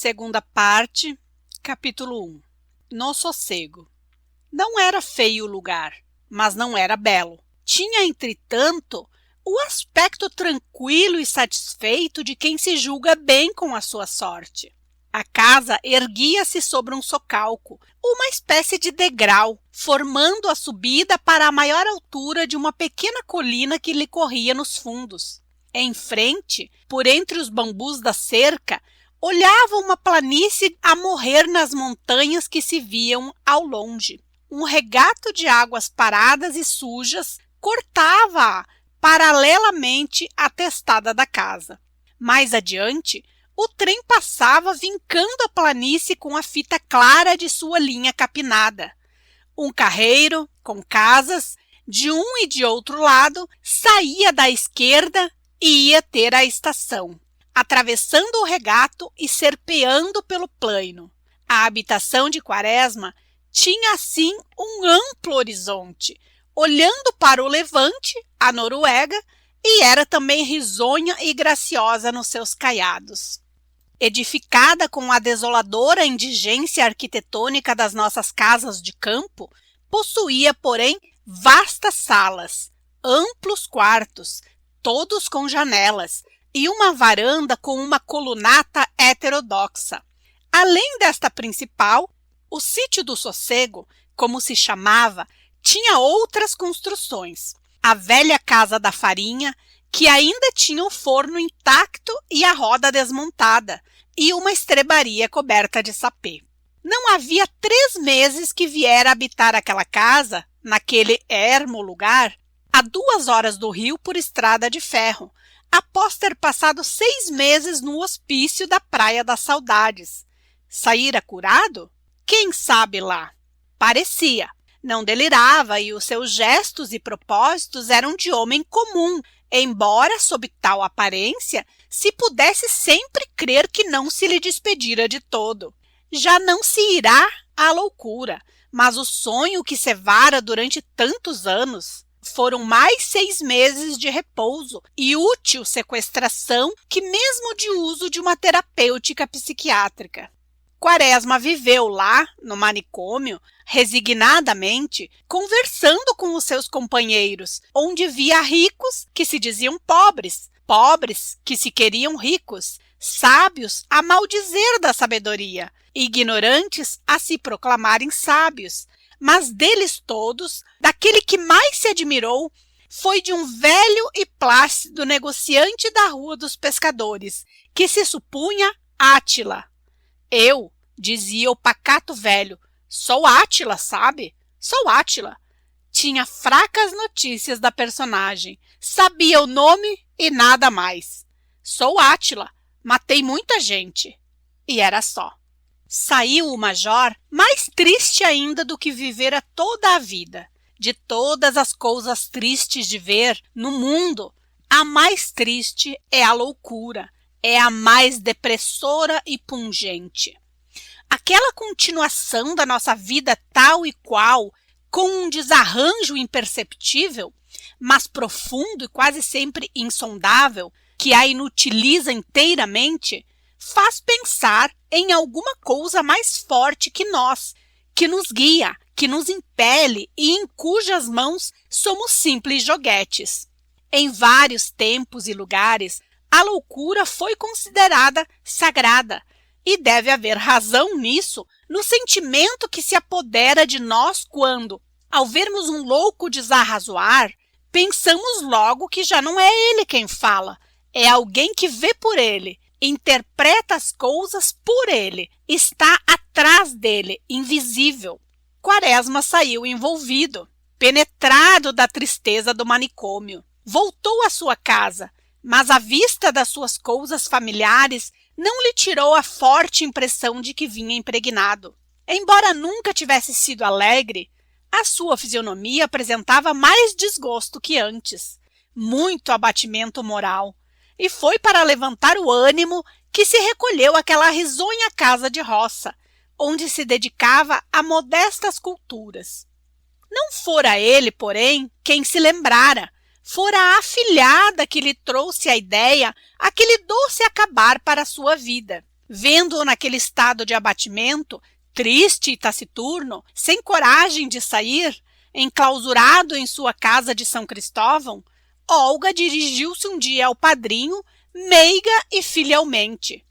Segunda parte, capítulo 1. No sossego. Não era feio o lugar, mas não era belo. Tinha, entretanto, o aspecto tranquilo e satisfeito de quem se julga bem com a sua sorte. A casa erguia-se sobre um socalco, uma espécie de degrau, formando a subida para a maior altura de uma pequena colina que lhe corria nos fundos. Em frente, por entre os bambus da cerca, olhava uma planície a morrer nas montanhas que se viam ao longe. Um regato de águas paradas e sujas cortava-a paralelamente à testada da casa. Mais adiante, o trem passava vincando a planície com a fita clara de sua linha capinada. Um carreiro, com casas, de um e de outro lado, saía da esquerda e ia ter a estação, atravessando o regato e serpeando pelo plaino. A habitação de Quaresma tinha, assim, um amplo horizonte, olhando para o levante, a Noruega, e era também risonha e graciosa nos seus caiados. Edificada com a desoladora indigência arquitetônica das nossas casas de campo, possuía, porém, vastas salas, amplos quartos, todos com janelas, e uma varanda com uma colunata heterodoxa. Além desta principal, o sítio do sossego, como se chamava, tinha outras construções. A velha casa da farinha, que ainda tinha o forno intacto e a roda desmontada, e uma estrebaria coberta de sapê. Não havia 3 meses que viera habitar aquela casa, naquele ermo lugar, a 2 horas do rio por estrada de ferro, após ter passado 6 meses no hospício da Praia das Saudades. Saíra curado? Quem sabe lá? Parecia. Não delirava e os seus gestos e propósitos eram de homem comum, embora, sob tal aparência, se pudesse sempre crer que não se lhe despedira de todo. Já não se irá à loucura, mas o sonho que cevara durante tantos anos foram mais 6 meses de repouso e útil sequestração que mesmo de uso de uma terapêutica psiquiátrica. Quaresma viveu lá, no manicômio, resignadamente, conversando com os seus companheiros, onde via ricos que se diziam pobres, pobres que se queriam ricos, sábios a maldizer da sabedoria, ignorantes a se proclamarem sábios. Mas deles todos, daquele que mais se admirou foi de um velho e plácido negociante da Rua dos Pescadores, que se supunha Átila. Eu, dizia o pacato velho, sou Átila, sabe? Sou Átila. Tinha fracas notícias da personagem, sabia o nome e nada mais. Sou Átila, matei muita gente. E era só. Saiu o major mais triste ainda do que vivera toda a vida. De todas as coisas tristes de ver no mundo, a mais triste é a loucura, é a mais depressora e pungente. Aquela continuação da nossa vida tal e qual, com um desarranjo imperceptível, mas profundo e quase sempre insondável, que a inutiliza inteiramente, faz pensar em alguma coisa mais forte que nós, que nos guia, que nos impele e em cujas mãos somos simples joguetes. Em vários tempos e lugares, a loucura foi considerada sagrada, e deve haver razão nisso, no sentimento que se apodera de nós quando, ao vermos um louco desarrazoar, pensamos logo que já não é ele quem fala, é alguém que vê por ele, interpreta as coisas por ele, está atrás dele, invisível. Quaresma saiu envolvido, penetrado da tristeza do manicômio. Voltou à sua casa, mas a vista das suas coisas familiares não lhe tirou a forte impressão de que vinha impregnado. Embora nunca tivesse sido alegre, a sua fisionomia apresentava mais desgosto que antes, muito abatimento moral, e foi para levantar o ânimo que se recolheu àquela risonha casa de roça, onde se dedicava a modestas culturas. Não fora ele, porém, quem se lembrara, fora a afilhada que lhe trouxe a ideia aquele doce acabar para a sua vida. Vendo-o naquele estado de abatimento, triste e taciturno, sem coragem de sair, enclausurado em sua casa de São Cristóvão, Olga dirigiu-se um dia ao padrinho, meiga e filialmente.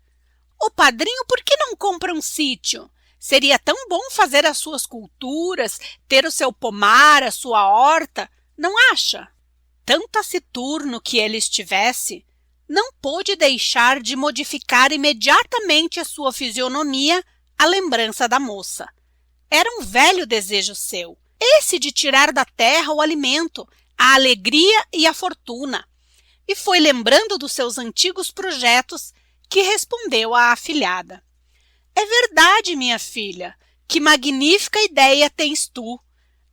"Ô padrinho, por que não compra um sítio? Seria tão bom fazer as suas culturas, ter o seu pomar, a sua horta, não acha?" Tão taciturno que ele estivesse, não pôde deixar de modificar imediatamente a sua fisionomia à lembrança da moça. Era um velho desejo seu, esse de tirar da terra o alimento, a alegria e a fortuna. E foi lembrando dos seus antigos projetos que respondeu à afilhada. "É verdade, minha filha, que magnífica ideia tens tu.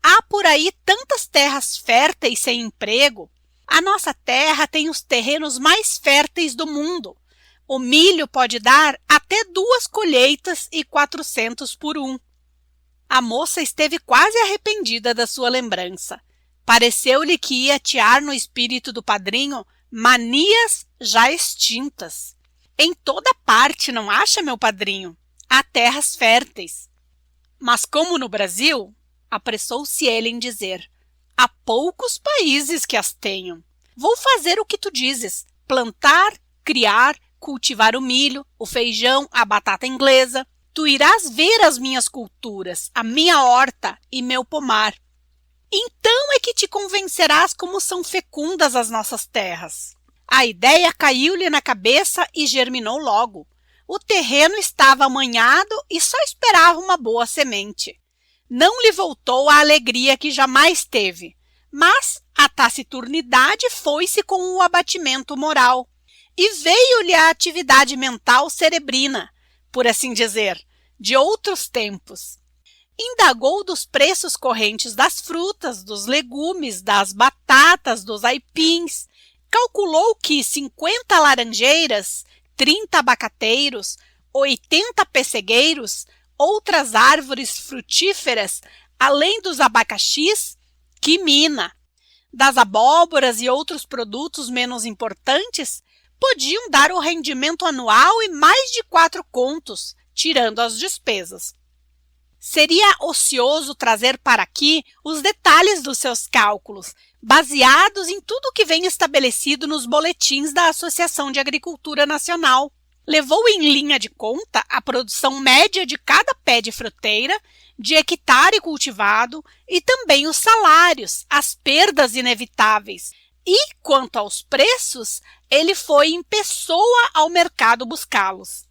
Há por aí tantas terras férteis sem emprego. A nossa terra tem os terrenos mais férteis do mundo. O milho pode dar até 2 colheitas e 400 por um." A moça esteve quase arrependida da sua lembrança. Pareceu-lhe que ia atear no espírito do padrinho manias já extintas. "Em toda parte, não acha, meu padrinho? Há terras férteis." "Mas como no Brasil?" apressou-se ele em dizer. "Há poucos países que as tenham. Vou fazer o que tu dizes, plantar, criar, cultivar o milho, o feijão, a batata inglesa. Tu irás ver as minhas culturas, a minha horta e meu pomar. Então é que te convencerás como são fecundas as nossas terras." A ideia caiu-lhe na cabeça e germinou logo. O terreno estava amanhado e só esperava uma boa semente. Não lhe voltou a alegria que jamais teve, mas a taciturnidade foi-se com o abatimento moral. E veio-lhe a atividade mental cerebrina, por assim dizer, de outros tempos. Indagou dos preços correntes das frutas, dos legumes, das batatas, dos aipins. Calculou que 50 laranjeiras, 30 abacateiros, 80 pessegueiros, outras árvores frutíferas, além dos abacaxis, que mina, das abóboras e outros produtos menos importantes, podiam dar o rendimento anual e mais de 4 contos, tirando as despesas. Seria ocioso trazer para aqui os detalhes dos seus cálculos, baseados em tudo que vem estabelecido nos boletins da Associação de Agricultura Nacional. Levou em linha de conta a produção média de cada pé de fruteira, de hectare cultivado e também os salários, as perdas inevitáveis. E, quanto aos preços, ele foi em pessoa ao mercado buscá-los.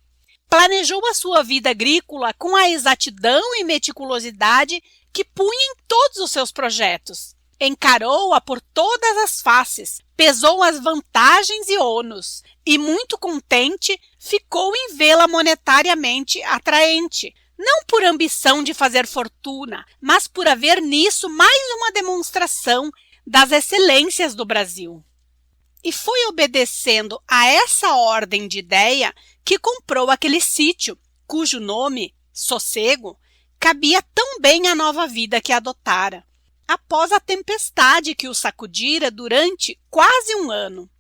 Planejou a sua vida agrícola com a exatidão e meticulosidade que punha em todos os seus projetos. Encarou-a por todas as faces, pesou as vantagens e ônus, e muito contente ficou em vê-la monetariamente atraente, não por ambição de fazer fortuna, mas por haver nisso mais uma demonstração das excelências do Brasil. E foi obedecendo a essa ordem de ideia que comprou aquele sítio, cujo nome, Sossego, cabia tão bem à nova vida que adotara, após a tempestade que o sacudira durante quase um ano.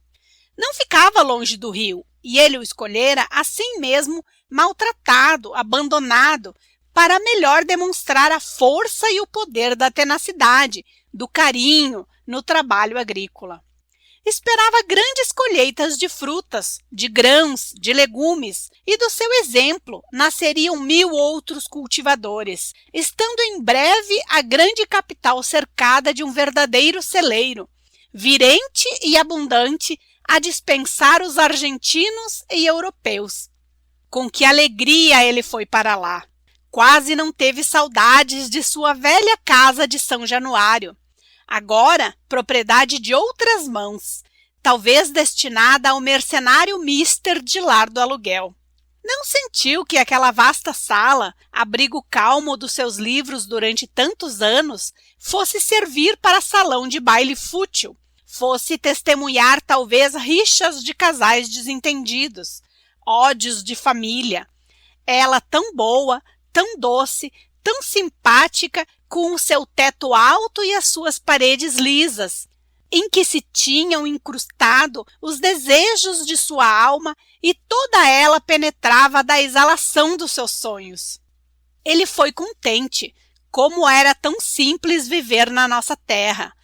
Não ficava longe do rio, e ele o escolhera assim mesmo, maltratado, abandonado, para melhor demonstrar a força e o poder da tenacidade, do carinho no trabalho agrícola. Esperava grandes colheitas de frutas, de grãos, de legumes, e do seu exemplo nasceriam 1000 outros cultivadores, estando em breve a grande capital cercada de um verdadeiro celeiro, virente e abundante a dispensar os argentinos e europeus. Com que alegria ele foi para lá! Quase não teve saudades de sua velha casa de São Januário, agora propriedade de outras mãos, talvez destinada ao mercenário mister de lar do aluguel. Não sentiu que aquela vasta sala, abrigo calmo dos seus livros durante tantos anos, fosse servir para salão de baile fútil, fosse testemunhar talvez rixas de casais desentendidos, ódios de família. Ela tão boa, tão doce, tão simpática, com o seu teto alto e as suas paredes lisas, em que se tinham incrustado os desejos de sua alma e toda ela penetrava da exalação dos seus sonhos. Ele foi contente, como era tão simples viver na nossa terra.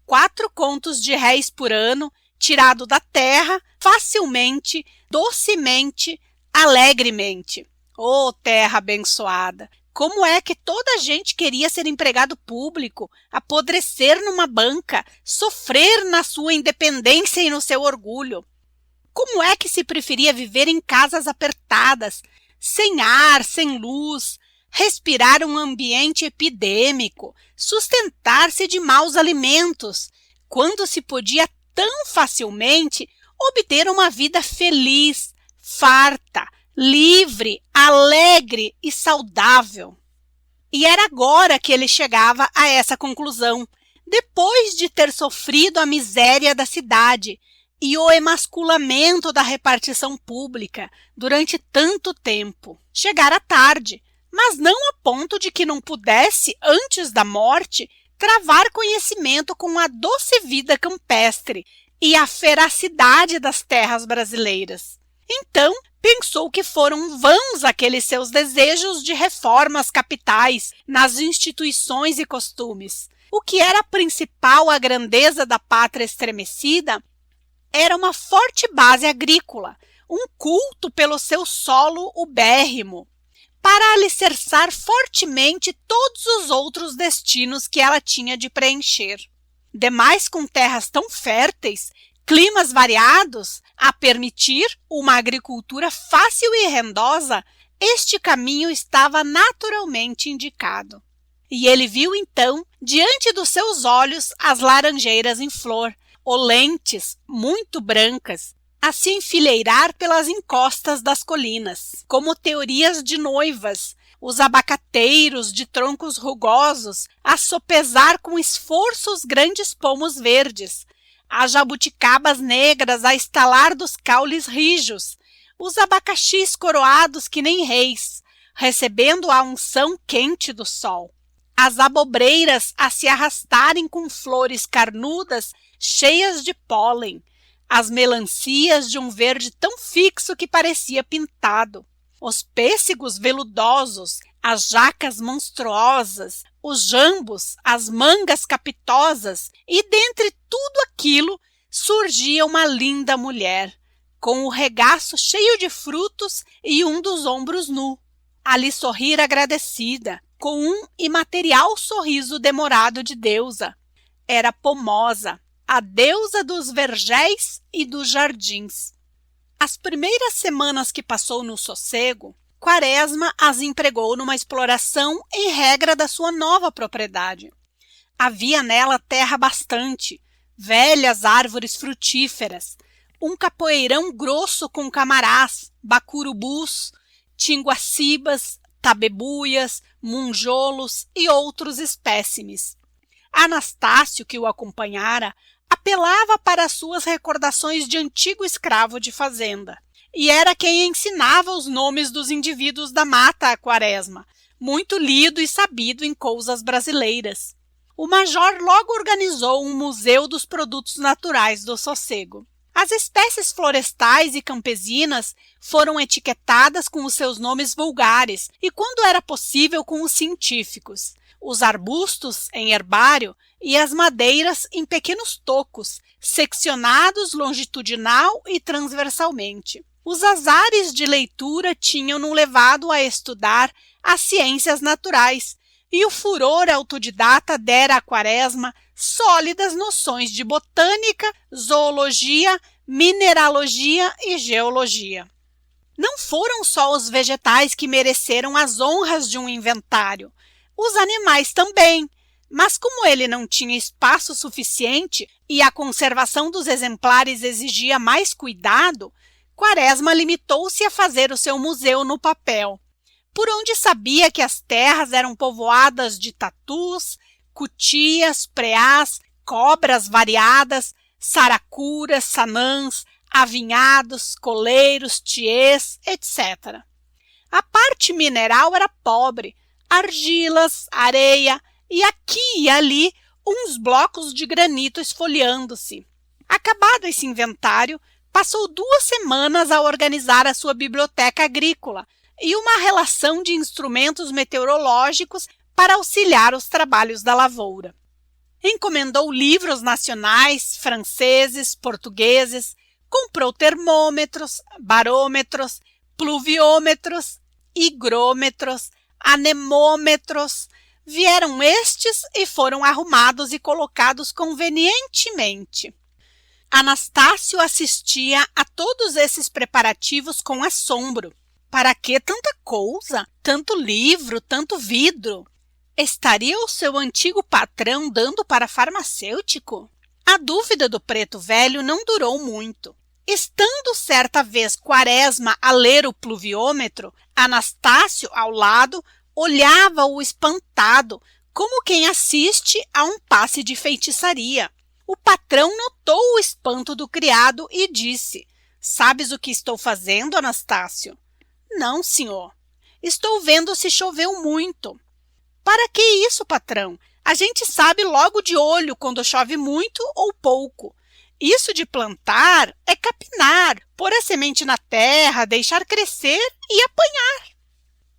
4 contos de réis por ano, tirado da terra, facilmente, docemente, alegremente. Oh, terra abençoada! Como é que toda a gente queria ser empregado público, apodrecer numa banca, sofrer na sua independência e no seu orgulho? Como é que se preferia viver em casas apertadas, sem ar, sem luz, respirar um ambiente epidêmico, sustentar-se de maus alimentos, quando se podia tão facilmente obter uma vida feliz, farta, livre, alegre e saudável? E era agora que ele chegava a essa conclusão, depois de ter sofrido a miséria da cidade e o emasculamento da repartição pública durante tanto tempo. Chegara tarde, mas não a ponto de que não pudesse, antes da morte, travar conhecimento com a doce vida campestre e a feracidade das terras brasileiras. Então, pensou que foram vãos aqueles seus desejos de reformas capitais nas instituições e costumes. O que era principal à grandeza da pátria estremecida era uma forte base agrícola, um culto pelo seu solo ubérrimo, para alicerçar fortemente todos os outros destinos que ela tinha de preencher. Demais, com terras tão férteis, climas variados, a permitir uma agricultura fácil e rendosa, este caminho estava naturalmente indicado. E ele viu então, diante dos seus olhos, as laranjeiras em flor, olentes, muito brancas, a se enfileirar pelas encostas das colinas, como teorias de noivas, os abacateiros de troncos rugosos a sopesar com esforço os grandes pomos verdes, as jabuticabas negras a estalar dos caules rijos, os abacaxis coroados que nem reis, recebendo a unção quente do sol, as abobreiras a se arrastarem com flores carnudas cheias de pólen, as melancias de um verde tão fixo que parecia pintado, os pêssegos veludosos, as jacas monstruosas, os jambos, as mangas capitosas, e dentre tudo aquilo surgia uma linda mulher, com o regaço cheio de frutos e um dos ombros nu, a lhe sorrir agradecida, com um imaterial sorriso demorado de deusa. Era Pomosa, a deusa dos vergéis e dos jardins. As primeiras semanas que passou no sossego, Quaresma as empregou numa exploração em regra da sua nova propriedade. Havia nela terra bastante, velhas árvores frutíferas, um capoeirão grosso com camarás, bacurubus, tinguacibas, tabebuias, munjolos e outros espécimes. Anastácio, que o acompanhara, apelava para as suas recordações de antigo escravo de fazenda, e era quem ensinava os nomes dos indivíduos da mata a Quaresma, muito lido e sabido em cousas brasileiras. O major logo organizou um museu dos produtos naturais do sossego. As espécies florestais e campesinas foram etiquetadas com os seus nomes vulgares e, quando era possível, com os científicos. Os arbustos em herbário e as madeiras em pequenos tocos, seccionados longitudinal e transversalmente. Os azares de leitura tinham-no levado a estudar as ciências naturais, e o furor autodidata dera a Quaresma sólidas noções de botânica, zoologia, mineralogia e geologia. Não foram só os vegetais que mereceram as honras de um inventário, os animais também, mas como ele não tinha espaço suficiente e a conservação dos exemplares exigia mais cuidado, Quaresma limitou-se a fazer o seu museu no papel, por onde sabia que as terras eram povoadas de tatus, cutias, preás, cobras variadas, saracuras, sanãs, avinhados, coleiros, tiês, etc. A parte mineral era pobre, argilas, areia e aqui e ali uns blocos de granito esfoliando-se. Acabado esse inventário, passou 2 semanas a organizar a sua biblioteca agrícola e uma relação de instrumentos meteorológicos para auxiliar os trabalhos da lavoura. Encomendou livros nacionais, franceses, portugueses, comprou termômetros, barômetros, pluviômetros, higrômetros, anemômetros. Vieram estes e foram arrumados e colocados convenientemente. Anastácio assistia a todos esses preparativos com assombro. Para que tanta coisa? Tanto livro, tanto vidro? Estaria o seu antigo patrão dando para farmacêutico? A dúvida do preto velho não durou muito. Estando certa vez Quaresma a ler o pluviômetro, Anastácio, ao lado, olhava-o espantado, como quem assiste a um passe de feitiçaria. O patrão notou o espanto do criado e disse: "Sabes o que estou fazendo, Anastácio?" "Não, senhor. Estou vendo se choveu muito." "Para que isso, patrão? A gente sabe logo de olho quando chove muito ou pouco. Isso de plantar é capinar, pôr a semente na terra, deixar crescer e apanhar."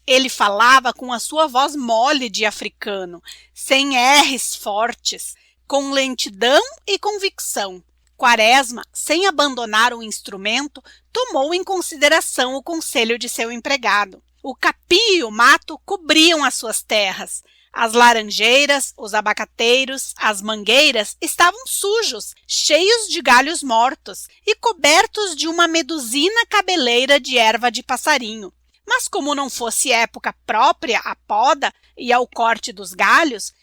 Ele falava com a sua voz mole de africano, sem R's fortes, com lentidão e convicção. Quaresma, sem abandonar o instrumento, tomou em consideração o conselho de seu empregado. O capim e o mato cobriam as suas terras. As laranjeiras, os abacateiros, as mangueiras estavam sujos, cheios de galhos mortos e cobertos de uma medusina cabeleira de erva de passarinho. Mas como não fosse época própria à poda e ao corte dos galhos,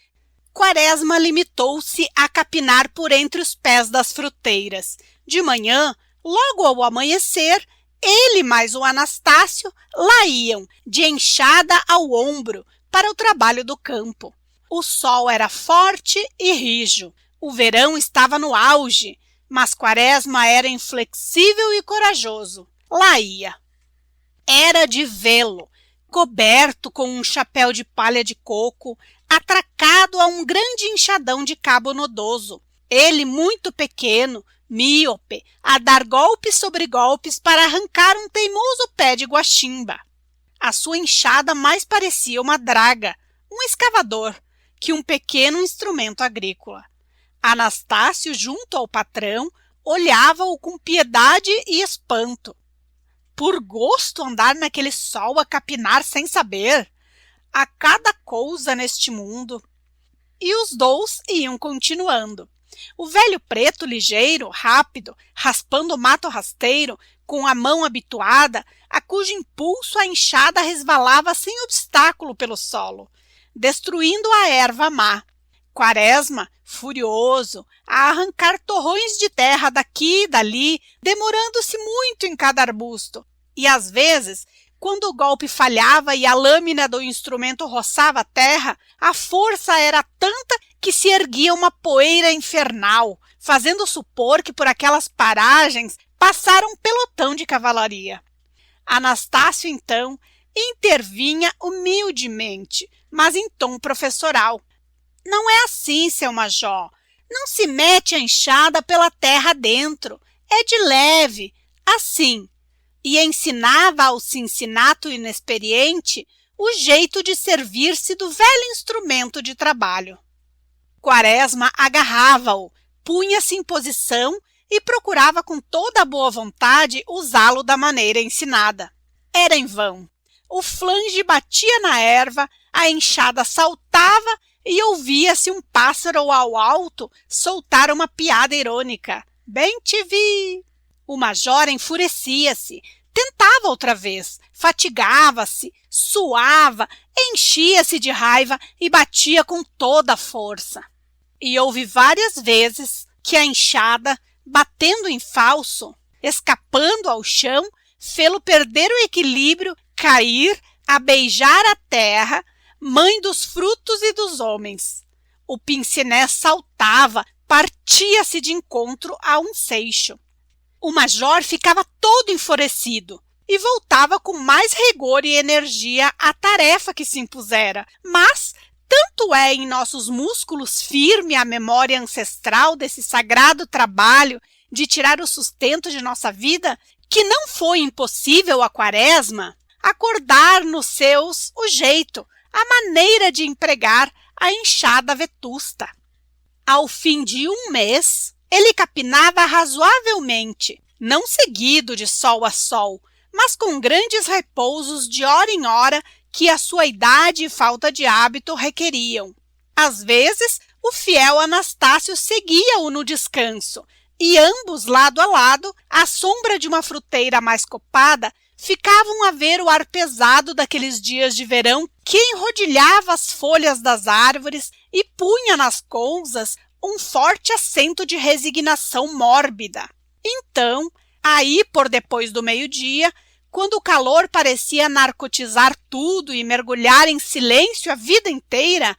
Quaresma limitou-se a capinar por entre os pés das fruteiras. De manhã, logo ao amanhecer, ele mais o Anastácio lá iam, de enxada ao ombro, para o trabalho do campo. O sol era forte e rijo. O verão estava no auge, mas Quaresma era inflexível e corajoso. Lá ia. Era de vê-lo, coberto com um chapéu de palha de coco, atracado a um grande enxadão de cabo nodoso. Ele muito pequeno, míope, a dar golpes sobre golpes para arrancar um teimoso pé de guaximba. A sua enxada mais parecia uma draga, um escavador, que um pequeno instrumento agrícola. Anastácio, junto ao patrão, olhava-o com piedade e espanto. Por gosto andar naquele sol a capinar sem saber? A cada coisa neste mundo. E os 2 iam continuando. O velho preto, ligeiro, rápido, raspando o mato rasteiro, com a mão habituada, a cujo impulso a enxada resvalava sem obstáculo pelo solo, destruindo a erva má. Quaresma, furioso, a arrancar torrões de terra daqui e dali, demorando-se muito em cada arbusto. E às vezes, quando o golpe falhava e a lâmina do instrumento roçava a terra, a força era tanta que se erguia uma poeira infernal, fazendo supor que por aquelas paragens passara um pelotão de cavalaria. Anastácio, então, intervinha humildemente, mas em tom professoral. "Não é assim, seu major. Não se mete a enxada pela terra dentro. É de leve, assim." E ensinava ao cincinato inexperiente o jeito de servir-se do velho instrumento de trabalho. Quaresma agarrava-o, punha-se em posição e procurava com toda a boa vontade usá-lo da maneira ensinada. Era em vão. O flange batia na erva, a enxada saltava e ouvia-se um pássaro ao alto soltar uma piada irônica. "Bem te vi!" O major enfurecia-se, tentava outra vez, fatigava-se, suava, enchia-se de raiva e batia com toda a força. E houve várias vezes que a enxada, batendo em falso, escapando ao chão, fê-lo perder o equilíbrio, cair, a beijar a terra, mãe dos frutos e dos homens. O pince-nez saltava, partia-se de encontro a um seixo. O major ficava todo enfurecido e voltava com mais rigor e energia à tarefa que se impusera, mas tanto é em nossos músculos firme a memória ancestral desse sagrado trabalho de tirar o sustento de nossa vida, que não foi impossível a Quaresma acordar nos seus o jeito, a maneira de empregar a enxada vetusta. Ao fim de um mês, ele capinava razoavelmente, não seguido de sol a sol, mas com grandes repousos de hora em hora que a sua idade e falta de hábito requeriam. Às vezes, o fiel Anastácio seguia-o no descanso, e ambos, lado a lado, à sombra de uma fruteira mais copada, ficavam a ver o ar pesado daqueles dias de verão que enrodilhava as folhas das árvores e punha nas cousas um forte acento de resignação mórbida. Então, aí por depois do meio-dia, quando o calor parecia narcotizar tudo e mergulhar em silêncio a vida inteira,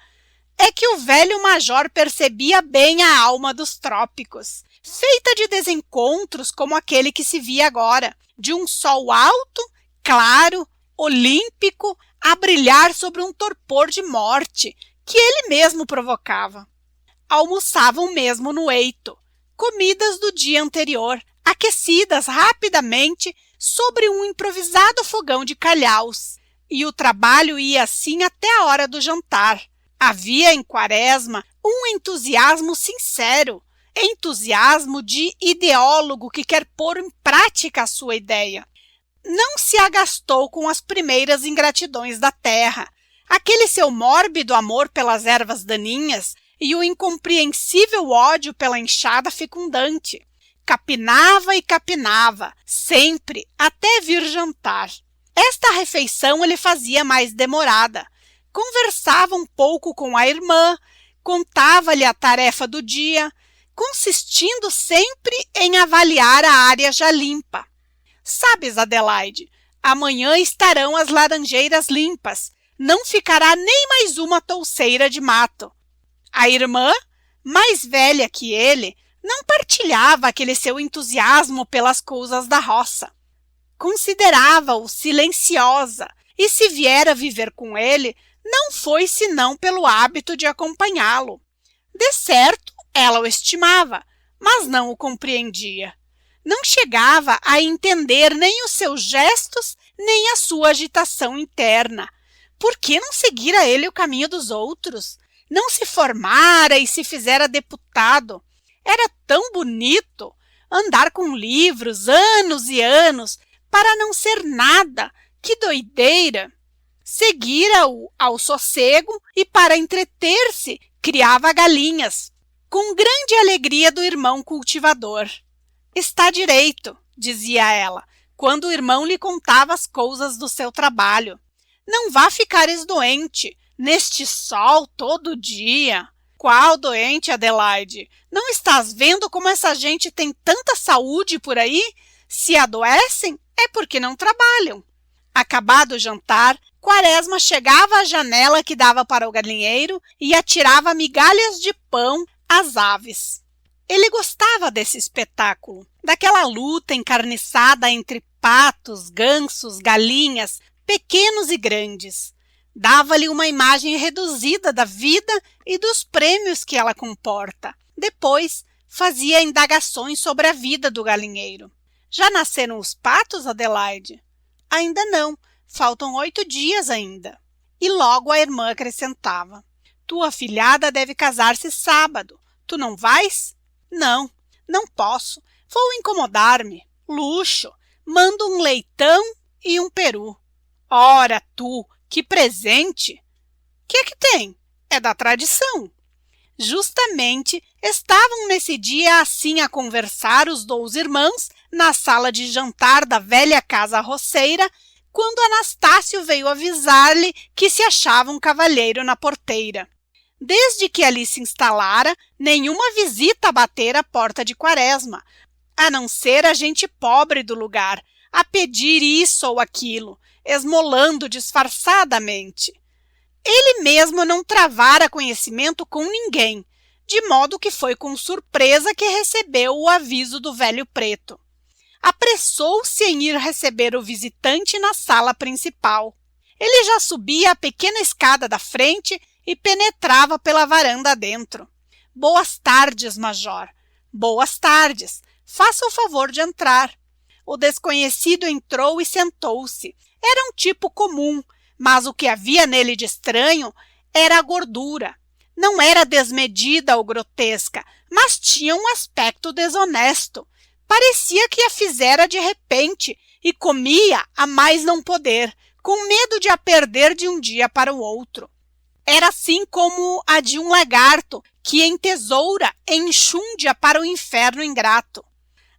é que o velho major percebia bem a alma dos trópicos, feita de desencontros como aquele que se via agora, de um sol alto, claro, olímpico, a brilhar sobre um torpor de morte que ele mesmo provocava. Almoçavam mesmo no eito, comidas do dia anterior, aquecidas rapidamente sobre um improvisado fogão de calhaus, e o trabalho ia assim até a hora do jantar. Havia em Quaresma um entusiasmo sincero, entusiasmo de ideólogo que quer pôr em prática a sua ideia. Não se agastou com as primeiras ingratidões da terra, aquele seu mórbido amor pelas ervas daninhas e o incompreensível ódio pela enxada fecundante. Capinava e capinava, sempre, até vir jantar. Esta refeição ele fazia mais demorada. Conversava um pouco com a irmã, contava-lhe a tarefa do dia, consistindo sempre em avaliar a área já limpa. Sabes, Adelaide, amanhã estarão as laranjeiras limpas, não ficará nem mais uma touceira de mato. A irmã, mais velha que ele, não partilhava aquele seu entusiasmo pelas coisas da roça. Considerava-o silenciosa e, se viera viver com ele, não foi senão pelo hábito de acompanhá-lo. De certo, ela o estimava, mas não o compreendia. Não chegava a entender nem os seus gestos, nem a sua agitação interna. Por que não seguira ele o caminho dos outros? Não se formara e se fizera deputado. Era tão bonito andar com livros anos e anos para não ser nada. Que doideira! Seguira-o ao sossego e, para entreter-se, criava galinhas, com grande alegria do irmão cultivador. Está direito, dizia ela, quando o irmão lhe contava as coisas do seu trabalho. Não vá ficares doente, neste sol todo dia. Qual doente, Adelaide? Não estás vendo como essa gente tem tanta saúde por aí? Se adoecem, é porque não trabalham. Acabado o jantar, Quaresma chegava à janela que dava para o galinheiro e atirava migalhas de pão às aves. Ele gostava desse espetáculo, daquela luta encarniçada entre patos, gansos, galinhas, pequenos e grandes. Dava-lhe uma imagem reduzida da vida e dos prêmios que ela comporta. Depois, fazia indagações sobre a vida do galinheiro. Já nasceram os patos, Adelaide? Ainda não, faltam 8 dias ainda. E logo a irmã acrescentava: tua afilhada deve casar-se sábado. Tu não vais? Não, não posso. Vou incomodar-me. Luxo. Mando um leitão e um peru. Ora, tu, que presente! Que é que tem? É da tradição. Justamente estavam nesse dia assim a conversar os 2 irmãos na sala de jantar da velha casa roceira, quando Anastácio veio avisar-lhe que se achava um cavalheiro na porteira. Desde que ali se instalara, nenhuma visita batera a porta de Quaresma, a não ser a gente pobre do lugar, a pedir isso ou aquilo, esmolando disfarçadamente. Ele mesmo não travara conhecimento com ninguém, de modo que foi com surpresa que recebeu o aviso do velho preto. Apressou-se em ir receber o visitante na sala principal. Ele já subia a pequena escada da frente e penetrava pela varanda dentro. Boas tardes, Major. Boas tardes. Faça o favor de entrar. O desconhecido entrou e sentou-se. Era um tipo comum, mas o que havia nele de estranho era a gordura. Não era desmedida ou grotesca, mas tinha um aspecto desonesto. Parecia que a fizera de repente e comia a mais não poder, com medo de a perder de um dia para o outro. Era assim como a de um lagarto que entesoura e enxúndia para o inferno ingrato.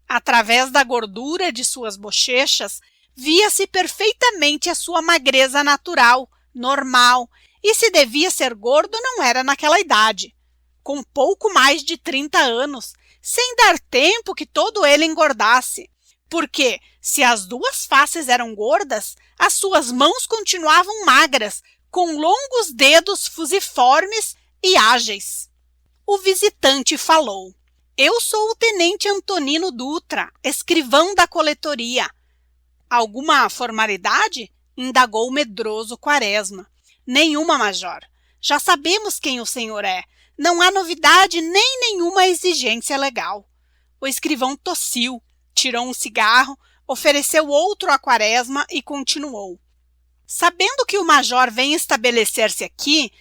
Através da gordura de suas bochechas, via-se perfeitamente a sua magreza natural, normal, e se devia ser gordo não era naquela idade. Com pouco mais de 30 anos, sem dar tempo que todo ele engordasse, porque, se as duas faces eram gordas, as suas mãos continuavam magras, com longos dedos fusiformes e ágeis. O visitante falou. Eu sou o tenente Antonino Dutra, escrivão da coletoria. Alguma formalidade? Indagou o medroso Quaresma. Nenhuma, Major. Já sabemos quem o senhor é. Não há novidade nem nenhuma exigência legal. O escrivão tossiu, tirou um cigarro, ofereceu outro a Quaresma e continuou. Sabendo que o Major vem estabelecer-se aqui,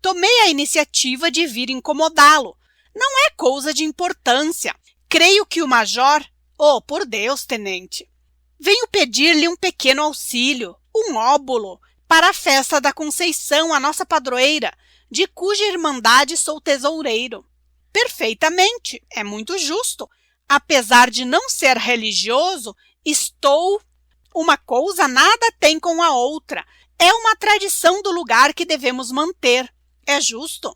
tomei a iniciativa de vir incomodá-lo. Não é coisa de importância. Creio que o Major... Oh, por Deus, tenente! Venho pedir-lhe um pequeno auxílio, um óbolo, para a festa da Conceição, a nossa padroeira, de cuja irmandade sou tesoureiro. Perfeitamente, é muito justo. Apesar de não ser religioso, estou... Uma coisa nada tem com a outra. É uma tradição do lugar que devemos manter. É justo?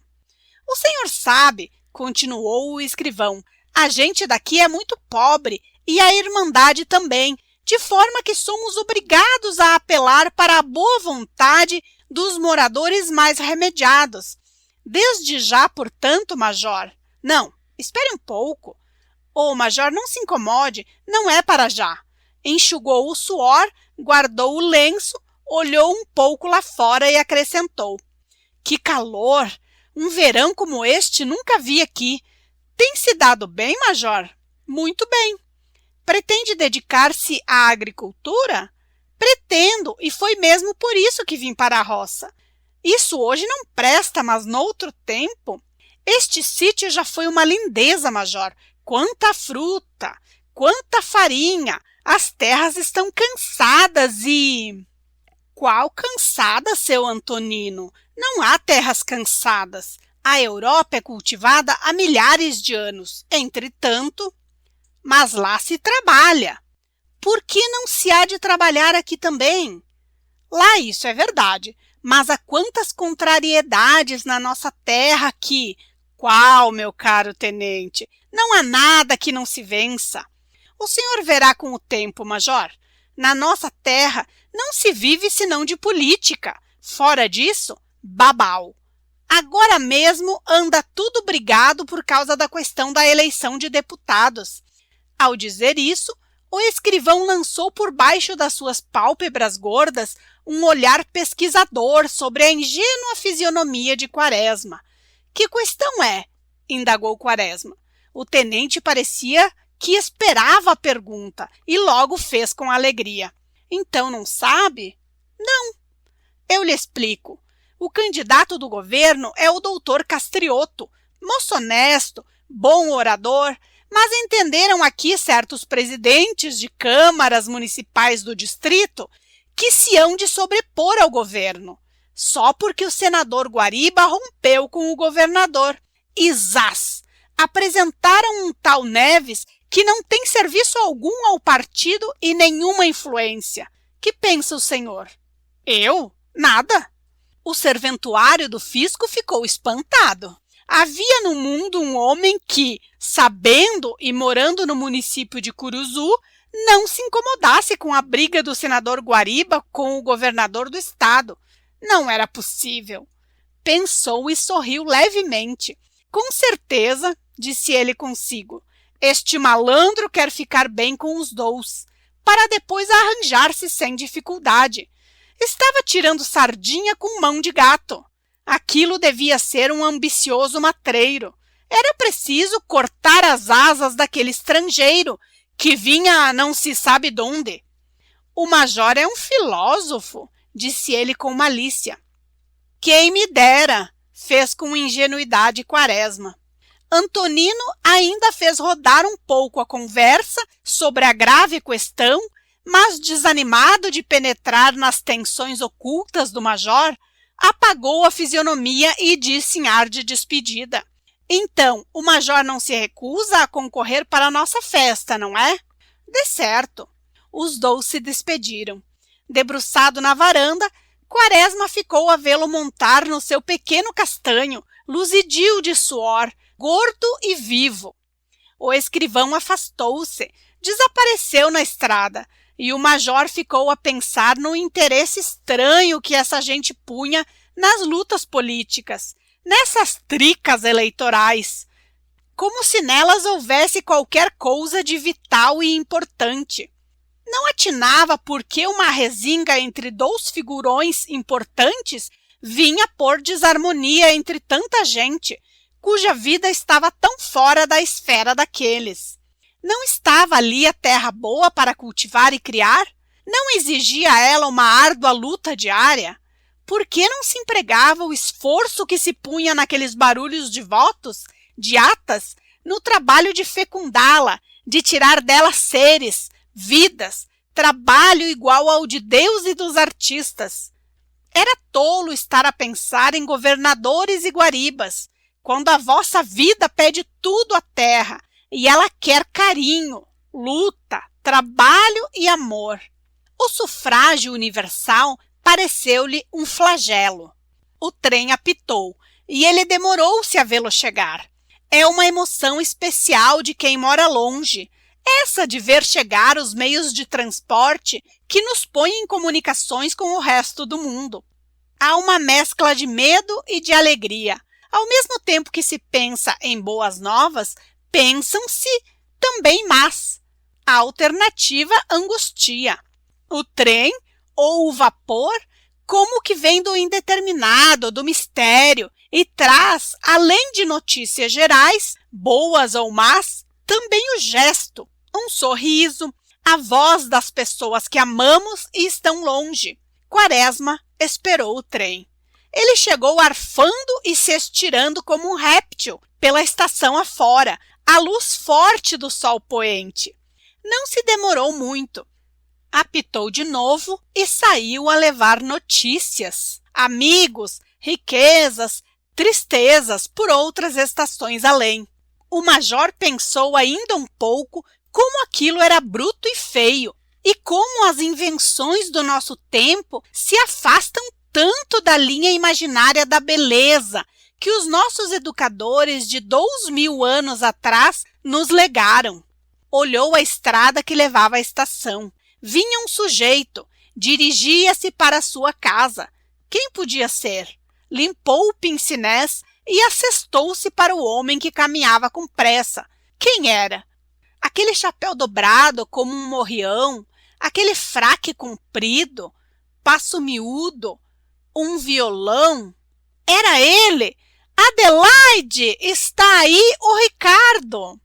O senhor sabe, continuou o escrivão, a gente daqui é muito pobre e a irmandade também, de forma que somos obrigados a apelar para a boa vontade dos moradores mais remediados. Desde já, portanto, Major... Não, espere um pouco. Ô, Major, não se incomode, não é para já. Enxugou o suor, guardou o lenço, olhou um pouco lá fora e acrescentou. Que calor! Um verão como este nunca vi aqui. Tem se dado bem, Major? Muito bem. Pretende dedicar-se à agricultura? Pretendo, e foi mesmo por isso que vim para a roça. Isso hoje não presta, mas noutro tempo... Este sítio já foi uma lindeza, Major. Quanta fruta, quanta farinha. As terras estão cansadas e... Qual cansada, seu Antonino? Não há terras cansadas. A Europa é cultivada há milhares de anos. Entretanto, mas lá se trabalha. Por que não se há de trabalhar aqui também? Lá isso é verdade, mas há quantas contrariedades na nossa terra que... Qual, meu caro tenente? Não há nada que não se vença. O senhor verá com o tempo, Major. Na nossa terra não se vive senão de política. Fora disso, babau. Agora mesmo anda tudo brigado por causa da questão da eleição de deputados. Ao dizer isso, o escrivão lançou por baixo das suas pálpebras gordas um olhar pesquisador sobre a ingênua fisionomia de Quaresma. Que questão é? Indagou Quaresma. O tenente parecia que esperava a pergunta e logo fez com alegria. Então não sabe? Não. Eu lhe explico. O candidato do governo é o doutor Castriotto, moço honesto, bom orador, mas entenderam aqui certos presidentes de câmaras municipais do distrito que se hão de sobrepor ao governo, só porque o senador Guariba rompeu com o governador. E zás! Apresentaram um tal Neves que não tem serviço algum ao partido e nenhuma influência. Que pensa o senhor? Eu? Nada. O serventuário do fisco ficou espantado. Havia no mundo um homem que, sabendo e morando no município de Curuzu, não se incomodasse com a briga do senador Guariba com o governador do estado. Não era possível. Pensou e sorriu levemente. Com certeza, disse ele consigo, este malandro quer ficar bem com os dois, para depois arranjar-se sem dificuldade. Estava tirando sardinha com mão de gato. Aquilo devia ser um ambicioso matreiro. Era preciso cortar as asas daquele estrangeiro que vinha não se sabe donde. O major é um filósofo, disse ele com malícia. Quem me dera, fez com ingenuidade Quaresma. Antonino ainda fez rodar um pouco a conversa sobre a grave questão, mas, desanimado de penetrar nas tensões ocultas do major, apagou a fisionomia e disse em ar de despedida: então, o major não se recusa a concorrer para a nossa festa, não é? De certo. Os dois se despediram. Debruçado na varanda, Quaresma ficou a vê-lo montar no seu pequeno castanho, luzidio de suor, gordo e vivo. O escrivão afastou-se, desapareceu na estrada, e o major ficou a pensar no interesse estranho que essa gente punha nas lutas políticas, nessas tricas eleitorais, como se nelas houvesse qualquer coisa de vital e importante. Não atinava por que uma rezinga entre dois figurões importantes vinha pôr desarmonia entre tanta gente, cuja vida estava tão fora da esfera daqueles. Não estava ali a terra boa para cultivar e criar? Não exigia ela uma árdua luta diária? Por que não se empregava o esforço que se punha naqueles barulhos de votos, de atas, no trabalho de fecundá-la, de tirar dela seres, vidas, trabalho igual ao de Deus e dos artistas? Era tolo estar a pensar em governadores e guaribas, quando a vossa vida pede tudo à terra, e ela quer carinho, luta, trabalho e amor. O sufrágio universal pareceu-lhe um flagelo. O trem apitou, e ele demorou-se a vê-lo chegar. É uma emoção especial de quem mora longe, essa de ver chegar os meios de transporte que nos põe em comunicações com o resto do mundo. Há uma mescla de medo e de alegria. Ao mesmo tempo que se pensa em boas novas, pensam-se também más. A alternativa angustia. O trem ou o vapor, como que vem do indeterminado, do mistério, e traz, além de notícias gerais, boas ou más, também o gesto, um sorriso, a voz das pessoas que amamos e estão longe. Quaresma esperou o trem. Ele chegou arfando e se estirando como um réptil pela estação afora, à luz forte do sol poente. Não se demorou muito. Apitou de novo e saiu a levar notícias, amigos, riquezas, tristezas por outras estações além. O major pensou ainda um pouco como aquilo era bruto e feio, e como as invenções do nosso tempo se afastam tanto da linha imaginária da beleza que os nossos educadores de 2000 anos atrás nos legaram. Olhou a estrada que levava à estação. Vinha um sujeito, dirigia-se para a sua casa. Quem podia ser? Limpou o pince-nez e assestou-se para o homem que caminhava com pressa. Quem era? Aquele chapéu dobrado como um morrião, aquele fraque comprido, passo miúdo, um violão. Era ele! Adelaide, está aí o Ricardo!